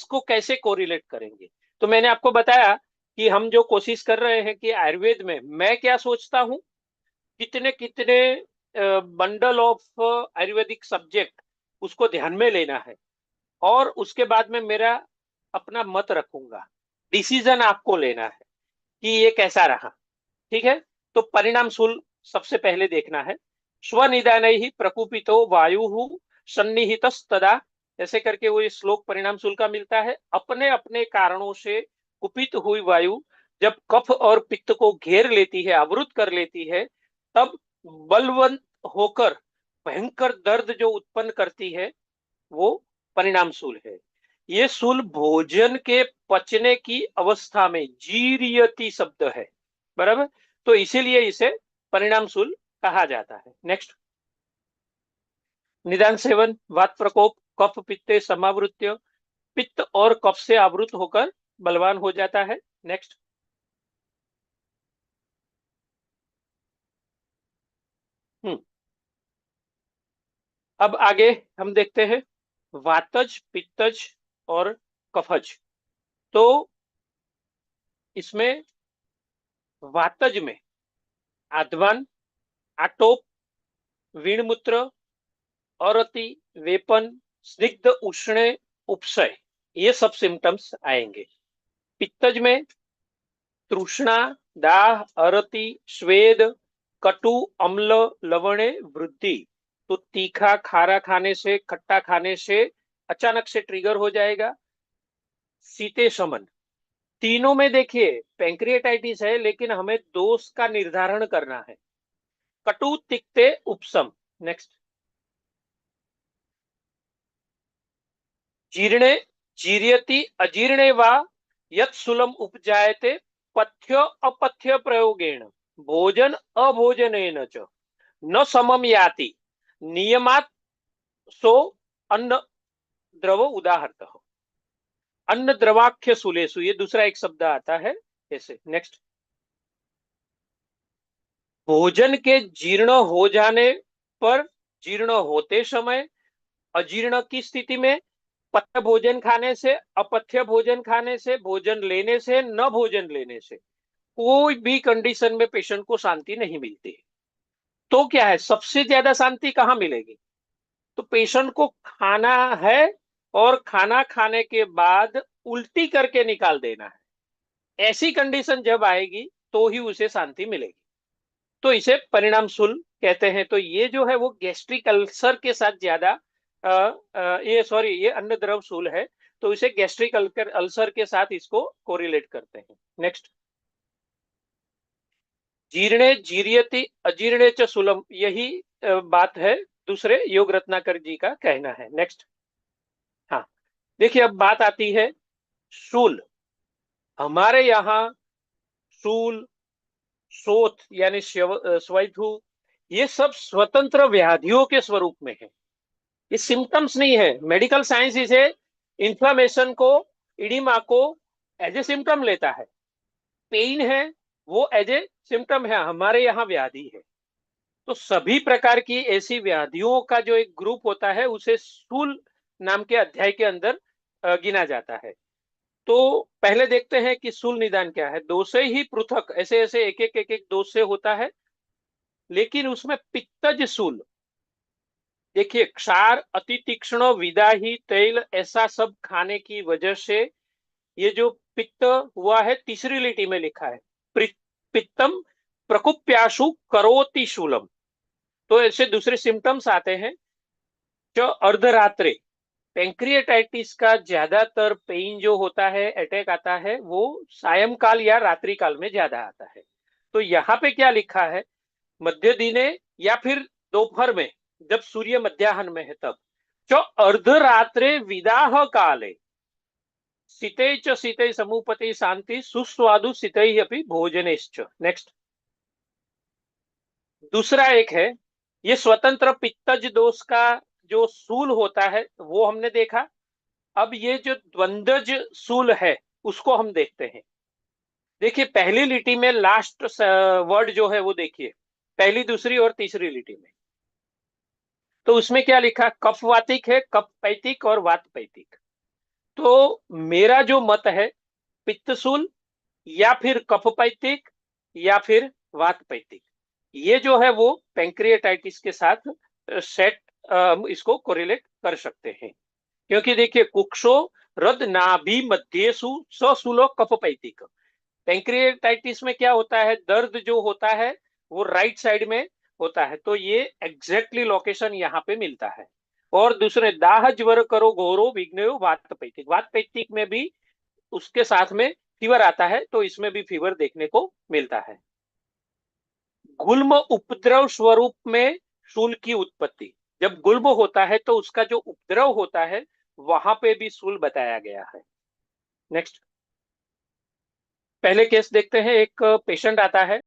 इसको कैसे कोरिलेट करेंगे। तो मैंने आपको बताया कि हम जो कोशिश कर रहे हैं कि आयुर्वेद में मैं क्या सोचता हूँ, कितने कितने बंडल ऑफ आयुर्वेदिक सब्जेक्ट उसको ध्यान में लेना है, और उसके बाद में मेरा अपना मत रखूंगा। डिसीजन आपको लेना है कि ये कैसा रहा। ठीक है, तो परिणाम शूल सबसे पहले देखना है। स्वनिदान ही प्रकुपितो वायु सन्निहितस्तदा, ऐसे करके वो ये श्लोक परिणाम शूल का मिलता है। अपने अपने कारणों से कुपित हुई वायु जब कफ और पित्त को घेर लेती है, आवृत कर लेती है, तब बलवंत होकर भयंकर दर्द जो उत्पन्न करती है, वो परिणाम शूल है। ये शूल भोजन के पचने की अवस्था में जीरियति शब्द है, बराबर। तो इसीलिए इसे परिणाम शूल कहा जाता है। नेक्स्ट, निदान सेवन वात प्रकोप कफ पित्ते समावृत्य, पित्त और कफ से आवृत होकर बलवान हो जाता है। नेक्स्ट, अब आगे हम देखते हैं वातज पित्तज और कफज। तो इसमें वातज में आध्वान, आटोप, वीणमूत्र, औरति, वेपन, स्निग्ध उष्णे, उपसय, ये सब सिम्टम्स आएंगे। पित्तज में तृष्णा, दाह, अरति, स्वेद, कटु, अम्ल, लवणे, वृद्धि। तो तीखा खारा खाने से, खट्टा खाने से अचानक से ट्रिगर हो जाएगा। सीते शमन, तीनों में देखिए पैंक्रिएटाइटिस है, लेकिन हमें दोष का निर्धारण करना है। कटु तिक्ते उपशम। नेक्स्ट, जीर्णे जीर्यति अजीर्णे वा यत् शूलम उपजायते पथ्य अपथ्य प्रयोगेण भोजन अभोजनेन च न समम याति नियमात सो अन्न द्रव उदाहरतः। अन्न द्रवाख्य शूलेषु, ये दूसरा एक शब्द आता है ऐसे। नेक्स्ट, भोजन के जीर्ण हो जाने पर, जीर्ण होते समय, अजीर्ण की स्थिति में, पथ्य भोजन खाने से, अपथ्य भोजन खाने से, भोजन लेने से, न भोजन लेने से, कोई भी कंडीशन में पेशेंट को शांति नहीं मिलती। तो क्या है, सबसे ज्यादा शांति कहाँ मिलेगी? तो पेशेंट को खाना है और खाना खाने के बाद उल्टी करके निकाल देना है। ऐसी कंडीशन जब आएगी तो ही उसे शांति मिलेगी। तो इसे परिणाम शूल कहते हैं। तो ये जो है वो गैस्ट्रिक अल्सर के साथ ज्यादा ये सॉरी ये अन्न द्रव शूल है, तो इसे गैस्ट्रिक अल्सर के साथ इसको कोरिलेट करते हैं। नेक्स्ट, जीर्णे जीर्यति अजीर्णे च शूलम, यही बात है, दूसरे योग रत्नाकर जी का कहना है। नेक्स्ट, हाँ, देखिए अब बात आती है शूल। हमारे यहाँ शूल, शोथ यानी स्वैथु, ये सब स्वतंत्र व्याधियों के स्वरूप में है। ये सिम्टम्स नहीं है। मेडिकल साइंस इसे इंफ्लामेशन को, इडिमा को एज ए सिम्टम लेता है। पेन है वो एज ए सिम्टम है, हमारे यहाँ व्याधि है। तो सभी प्रकार की ऐसी व्याधियों का जो एक ग्रुप होता है उसे स्थूल नाम के अध्याय के अंदर गिना जाता है। तो पहले देखते हैं कि स्थूल निदान क्या है। दो से ही पृथक ऐसे ऐसे एक एक दोष से होता है, लेकिन उसमें पित्तज स्थूल, देखिए क्षार, अति तीक्ष्ण, विदाही, तैल, ऐसा सब खाने की वजह से ये जो पित्त हुआ है, तीसरी लिटी में लिखा है पित्तम प्रकुप्याशु करोति शूलम। तो ऐसे दूसरे सिम्टम्स आते हैं। जो अर्धरात्रे, पेंक्रिएटाइटिस का ज्यादातर पेन जो होता है, अटैक आता है, वो सायंकाल या रात्रि काल में ज्यादा आता है। तो यहाँ पे क्या लिखा है, मध्य दिने या फिर दोपहर में, जब सूर्य मध्याह्न में है तब। जो अर्धरात्रे विदाह काले सिते च सिते समुपति शांति सुस्वादु सिते अपि भोजनेश्च। नेक्स्ट, दूसरा एक है, ये स्वतंत्र पित्तज दोष का जो सूल होता है वो हमने देखा। अब ये जो द्वंद्वज सूल है उसको हम देखते हैं। देखिए पहली लिटी में लास्ट वर्ड जो है वो देखिए, पहली, दूसरी और तीसरी लिटी में। तो उसमें क्या लिखा, कफवातिक है, कफ पैतिक और वात पैतिक। तो मेरा जो मत है, पित्तशूल या फिर कफपैतिक या फिर वातपैतिक, ये जो है वो पैंक्रियाटाइटिस के साथ सेट इसको कोरिलेट कर सकते हैं। क्योंकि देखिए, कुक्षो रद नाभि मध्यसु सशूलो कफपैतिक, पैंक्रियाटाइटिस में क्या होता है, दर्द जो होता है वो राइट साइड में होता है, तो ये एग्जैक्टली लोकेशन यहाँ पे मिलता है। और दूसरे दाह ज्वर करो घोरो विघ्नो वातपैतिक, वातपैतिक में भी उसके साथ में फीवर आता है, तो इसमें भी फीवर देखने को मिलता है। गुल्म उपद्रव स्वरूप में शूल की उत्पत्ति, जब गुल्म होता है तो उसका जो उपद्रव होता है वहां पे भी शूल बताया गया है। नेक्स्ट, पहले केस देखते हैं। एक पेशेंट आता है,